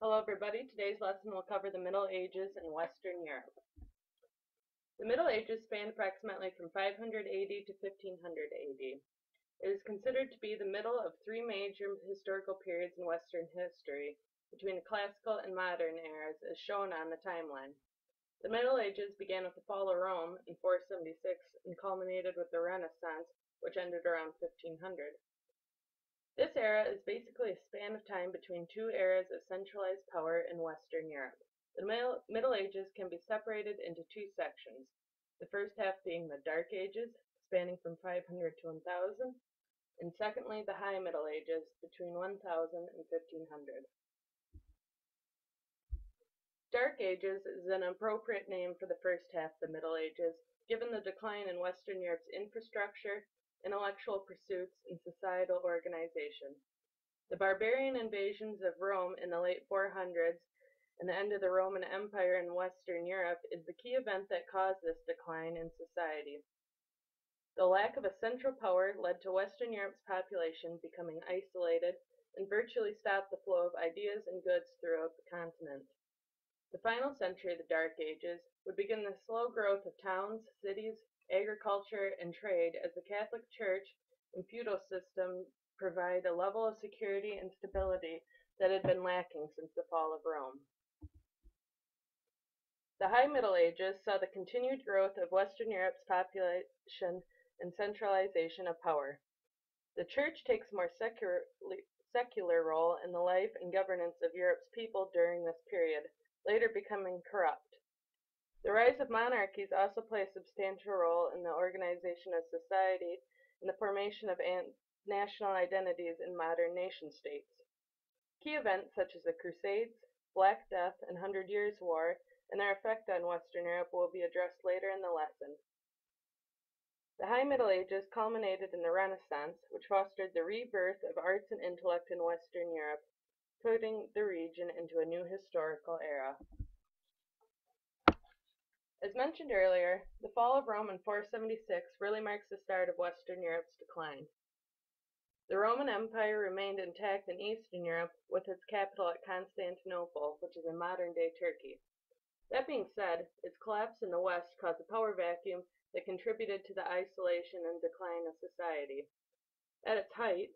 Hello everybody, today's lesson will cover the Middle Ages in Western Europe. The Middle Ages spanned approximately from 500 AD to 1500 AD. It is considered to be the middle of three major historical periods in Western history, between the Classical and Modern eras as shown on the timeline. The Middle Ages began with the fall of Rome in 476 and culminated with the Renaissance, which ended around 1500. This era is basically a span of time between two eras of centralized power in Western Europe. The Middle Ages can be separated into two sections, the first half being the Dark Ages, spanning from 500 to 1000, and secondly the High Middle Ages, between 1000 and 1500. Dark Ages is an appropriate name for the first half of the Middle Ages, given the decline in Western Europe's infrastructure, intellectual pursuits, and societal organization. The barbarian invasions of Rome in the late 400s and the end of the Roman Empire in Western Europe is the key event that caused this decline in society. The lack of a central power led to Western Europe's population becoming isolated and virtually stopped the flow of ideas and goods throughout the continent. The final century of the Dark Ages would begin the slow growth of towns, cities, agriculture, and trade as the Catholic Church and feudal system provide a level of security and stability that had been lacking since the fall of Rome. The High Middle Ages saw the continued growth of Western Europe's population and centralization of power. The Church takes a more secular role in the life and governance of Europe's people during this period, later becoming corrupt. The rise of monarchies also play a substantial role in the organization of society and the formation of national identities in modern nation-states. Key events such as the Crusades, Black Death, and 100 Years' War and their effect on Western Europe will be addressed later in the lesson. The High Middle Ages culminated in the Renaissance, which fostered the rebirth of arts and intellect in Western Europe, putting the region into a new historical era. As mentioned earlier, the fall of Rome in 476 really marks the start of Western Europe's decline. The Roman Empire remained intact in Eastern Europe, with its capital at Constantinople, which is in modern-day Turkey. That being said, its collapse in the West caused a power vacuum that contributed to the isolation and decline of society. At its height,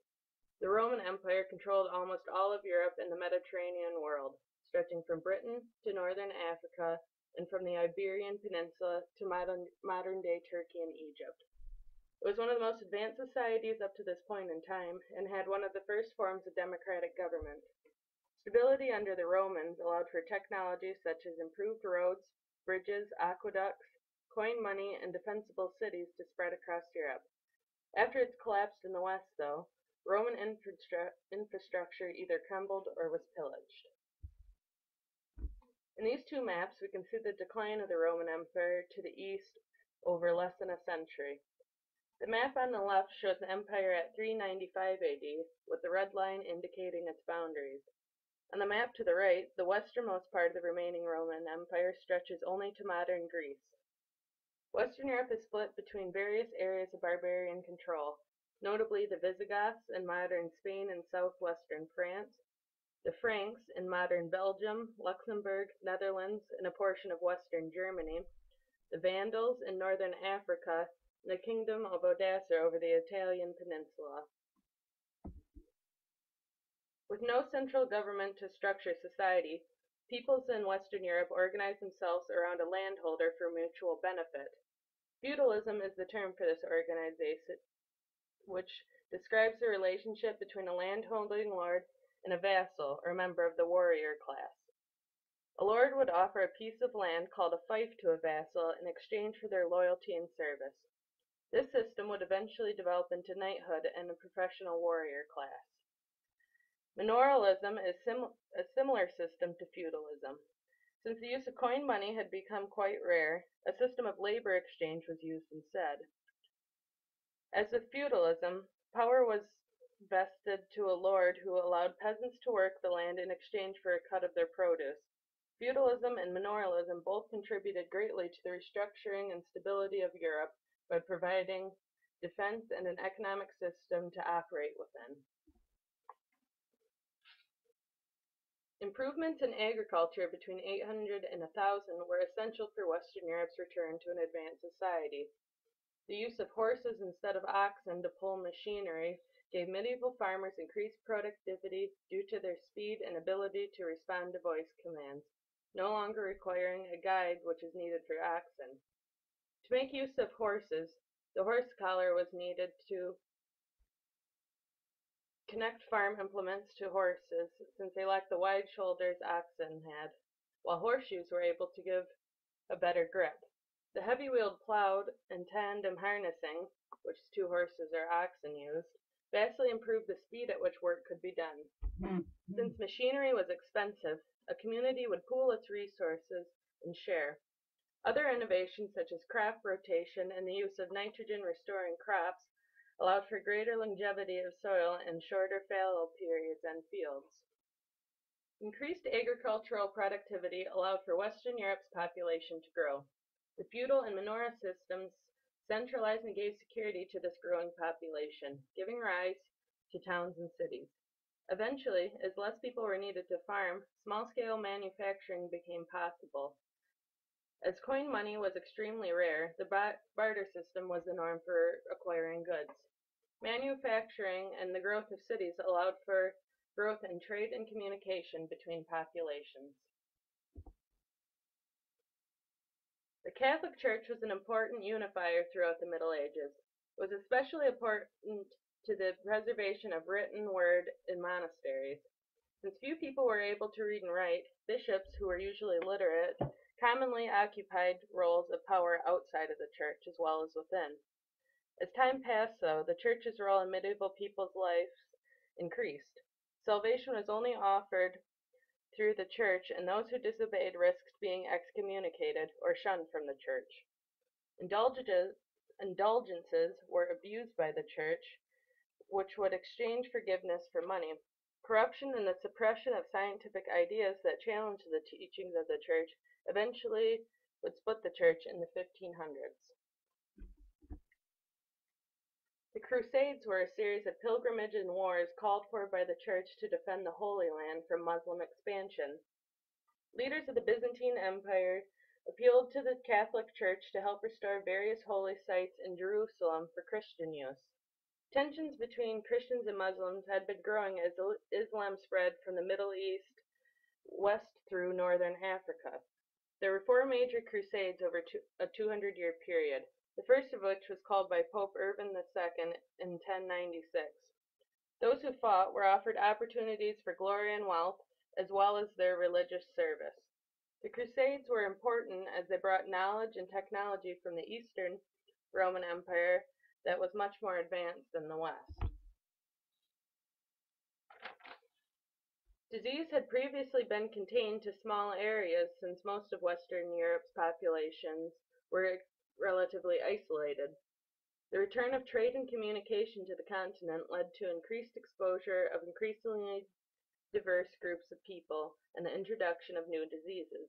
the Roman Empire controlled almost all of Europe and the Mediterranean world, stretching from Britain to northern Africa and from the Iberian Peninsula to modern-day Turkey and Egypt. It was one of the most advanced societies up to this point in time and had one of the first forms of democratic government. Stability under the Romans allowed for technology such as improved roads, bridges, aqueducts, coin money, and defensible cities to spread across Europe. After its collapse in the West, though, Roman infrastructure either crumbled or was pillaged. In these two maps, we can see the decline of the Roman Empire to the east over less than a century. The map on the left shows the empire at 395 AD, with the red line indicating its boundaries. On the map to the right, the westernmost part of the remaining Roman Empire stretches only to modern Greece. Western Europe is split between various areas of barbarian control, notably the Visigoths in modern Spain and southwestern France, the Franks in modern Belgium, Luxembourg, Netherlands, and a portion of western Germany, the Vandals in northern Africa, and the Kingdom of Odoacer over the Italian peninsula. With no central government to structure society, peoples in Western Europe organize themselves around a landholder for mutual benefit. Feudalism is the term for this organization, which describes the relationship between a landholding lord and a vassal, or member of the warrior class. A lord would offer a piece of land called a fief to a vassal in exchange for their loyalty and service. This system would eventually develop into knighthood and a professional warrior class. Manorialism is a similar system to feudalism. Since the use of coin money had become quite rare, a system of labor exchange was used instead. As with feudalism, power was vested to a lord who allowed peasants to work the land in exchange for a cut of their produce. Feudalism and manorialism both contributed greatly to the restructuring and stability of Europe by providing defense and an economic system to operate within. Improvements in agriculture between 800 and 1000 were essential for Western Europe's return to an advanced society. The use of horses instead of oxen to pull machinery gave medieval farmers increased productivity due to their speed and ability to respond to voice commands, no longer requiring a guide, which is needed for oxen. To make use of horses, the horse collar was needed to connect farm implements to horses, since they lacked the wide shoulders oxen had, while horseshoes were able to give a better grip. The heavy-wheeled plow and tandem harnessing, which two horses or oxen used, vastly improved the speed at which work could be done. Since machinery was expensive, a community would pool its resources and share. Other innovations such as crop rotation and the use of nitrogen-restoring crops allowed for greater longevity of soil and shorter fallow periods on fields. Increased agricultural productivity allowed for Western Europe's population to grow. The feudal and manorial systems centralized and gave security to this growing population, giving rise to towns and cities. Eventually, as less people were needed to farm, small-scale manufacturing became possible. As coin money was extremely rare, the barter system was the norm for acquiring goods. Manufacturing and the growth of cities allowed for growth in trade and communication between populations. The Catholic Church was an important unifier throughout the Middle Ages. It was especially important to the preservation of written word in monasteries. Since few people were able to read and write, bishops, who were usually literate, commonly occupied roles of power outside of the church as well as within. As time passed, though, the church's role in medieval people's lives increased. Salvation was only offered through the church, and those who disobeyed risked being excommunicated or shunned from the church. Indulgences were abused by the church, which would exchange forgiveness for money. Corruption and the suppression of scientific ideas that challenged the teachings of the church eventually would split the church in the 1500s. The Crusades were a series of pilgrimages and wars called for by the Church to defend the Holy Land from Muslim expansion. Leaders of the Byzantine Empire appealed to the Catholic Church to help restore various holy sites in Jerusalem for Christian use. Tensions between Christians and Muslims had been growing as Islam spread from the Middle East west through northern Africa. There were 4 major crusades over a 200-year period, the first of which was called by Pope Urban II in 1096. Those who fought were offered opportunities for glory and wealth, as well as their religious service. The Crusades were important as they brought knowledge and technology from the Eastern Roman Empire that was much more advanced than the West. Disease had previously been contained to small areas since most of Western Europe's populations were relatively isolated. The return of trade and communication to the continent led to increased exposure of increasingly diverse groups of people and the introduction of new diseases.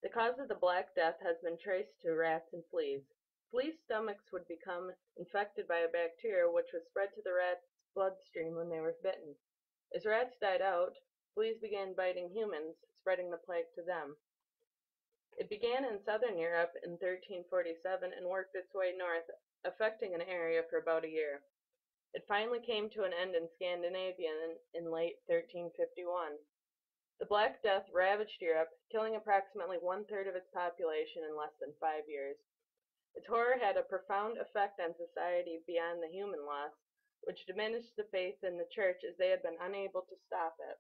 The cause of the Black Death has been traced to rats and fleas. Fleas' stomachs would become infected by a bacteria which was spread to the rats' bloodstream when they were bitten. As rats died out, fleas began biting humans, spreading the plague to them. It began in southern Europe in 1347 and worked its way north, affecting an area for about a year. It finally came to an end in Scandinavia in late 1351. The Black Death ravaged Europe, killing approximately 1/3 of its population in less than 5 years. Its horror had a profound effect on society beyond the human loss, which diminished the faith in the church as they had been unable to stop it.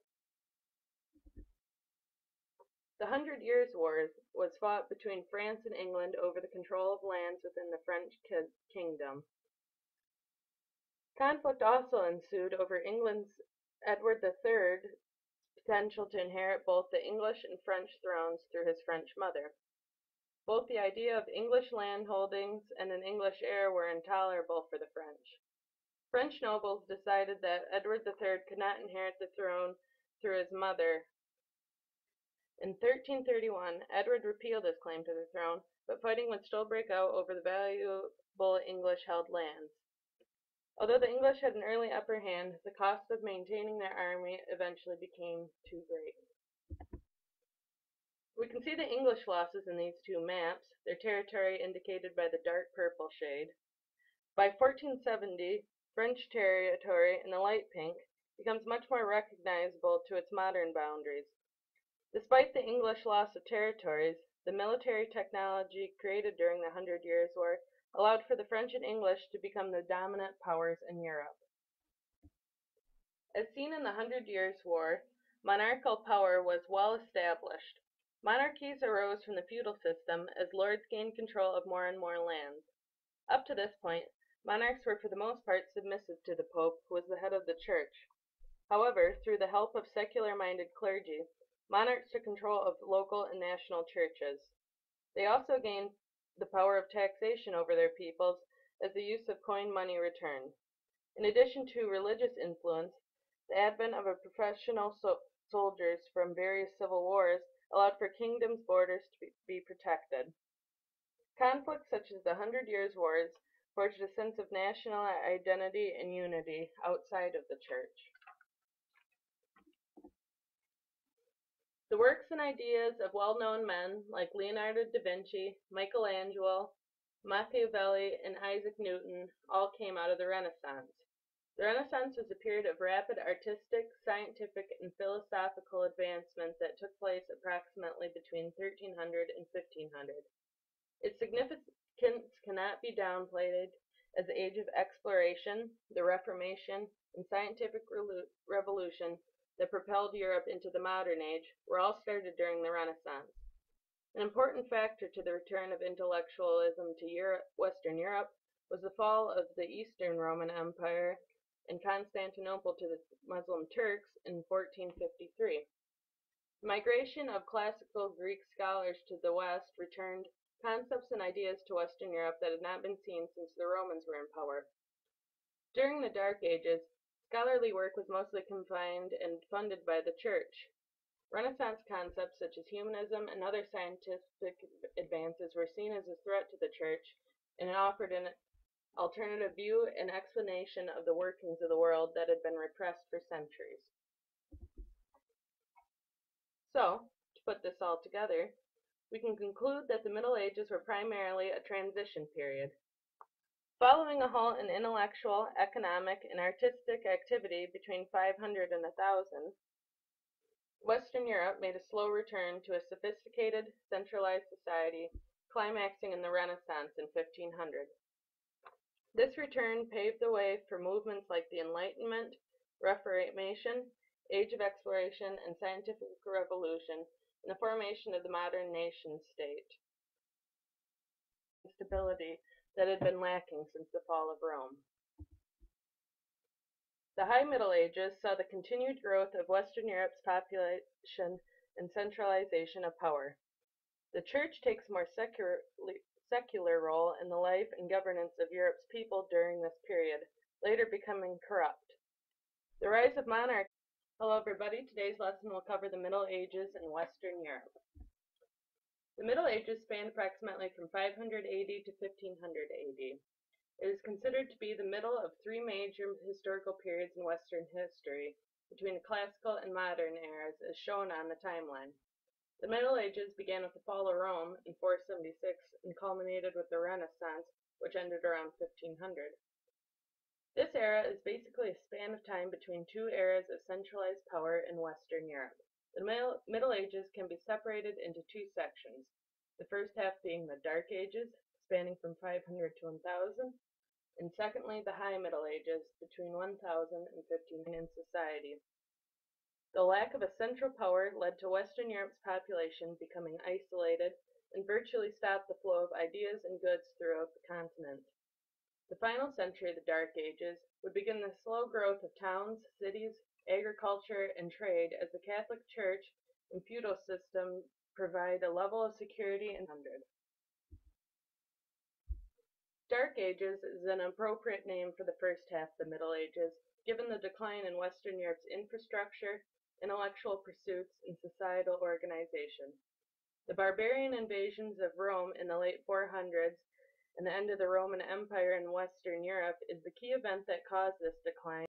The 100 Years' War was fought between France and England over the control of lands within the French kingdom. Conflict also ensued over England's Edward III's potential to inherit both the English and French thrones through his French mother. Both the idea of English landholdings and an English heir were intolerable for the French. French nobles decided that Edward III could not inherit the throne through his mother. In 1331, Edward repealed his claim to the throne, but fighting would still break out over the valuable English-held lands. Although the English had an early upper hand, the cost of maintaining their army eventually became too great. see the English losses in these two maps, their territory indicated by the dark purple shade. By 1470, French territory in the light pink becomes much more recognizable to its modern boundaries. Despite the English loss of territories, the military technology created during the Hundred Years' War allowed for the French and English to become the dominant powers in Europe. As seen in the Hundred Years' War, monarchical power was well established. Monarchies arose from the feudal system as lords gained control of more and more lands. Up to this point, monarchs were for the most part submissive to the Pope, who was the head of the Church. However, through the help of secular-minded clergy, monarchs took control of local and national churches. They also gained the power of taxation over their peoples as the use of coin money returned. In addition to religious influence, the advent of professional soldiers from various civil wars allowed for kingdoms' borders to be protected. Conflicts such as the Hundred Years' Wars forged a sense of national identity and unity outside of the Church. The works and ideas of well-known men like Leonardo da Vinci, Michelangelo, Machiavelli, and Isaac Newton all came out of the Renaissance. The Renaissance was a period of rapid artistic, scientific, and philosophical advancement that took place approximately between 1300 and 1500. Its significance cannot be downplayed as the age of exploration, the Reformation, and scientific revolution that propelled Europe into the modern age were all started during the Renaissance. An important factor to the return of intellectualism to Western Europe was the fall of the Eastern Roman Empire and Constantinople to the Muslim Turks in 1453. The migration of classical Greek scholars to the West returned concepts and ideas to Western Europe that had not been seen since the Romans were in power. During the Dark Ages, scholarly work was mostly confined and funded by the Church. Renaissance concepts such as humanism and other scientific advances were seen as a threat to the Church, and it offered an alternative view and explanation of the workings of the world that had been repressed for centuries. So, to put this all together, we can conclude that the Middle Ages were primarily a transition period. Following a halt in intellectual, economic, and artistic activity between 500 and 1000, Western Europe made a slow return to a sophisticated, centralized society, climaxing in the Renaissance in 1500. This return paved the way for movements like the Enlightenment, Reformation, Age of Exploration, and Scientific Revolution, and the formation of the modern nation-state. Stability that had been lacking since the fall of Rome. The High Middle Ages saw the continued growth of Western Europe's population and centralization of power. The Church takes a more secular role in the life and governance of Europe's people during this period, later becoming corrupt. The rise of monarchy. Hello everybody, today's lesson will cover the Middle Ages in Western Europe. The Middle Ages spanned approximately from 500 AD to 1500 AD. It is considered to be the middle of three major historical periods in Western history, between the classical and modern eras, as shown on the timeline. The Middle Ages began with the fall of Rome in 476 and culminated with the Renaissance, which ended around 1500. This era is basically a span of time between two eras of centralized power in Western Europe. The Middle Ages can be separated into two sections, the first half being the Dark Ages, spanning from 500 to 1000, and secondly the High Middle Ages, between 1000 and 1500 in society. The lack of a central power led to Western Europe's population becoming isolated and virtually stopped the flow of ideas and goods throughout the continent. The final century of the Dark Ages would begin the slow growth of towns, cities, agriculture, and trade as the Catholic Church and feudal system provide a level of security in 100. Dark Ages is an appropriate name for the first half of the Middle Ages, given the decline in Western Europe's infrastructure, intellectual pursuits, and societal organization. The barbarian invasions of Rome in the late 400s and the end of the Roman Empire in Western Europe is the key event that caused this decline.